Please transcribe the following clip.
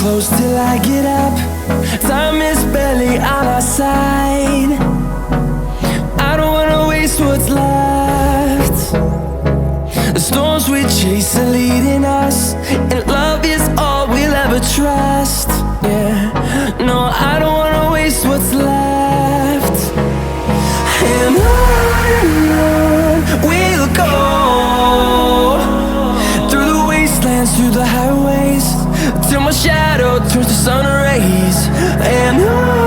close till I get up. Time is barely on our side. I don't wanna waste what's left. The storms we chase are leading us, and love is all we'll ever trust. Yeah, no, I don't wanna waste what's left. And on we'll go, through the wastelands, through the highways, till my shadow turns to sun rays. And on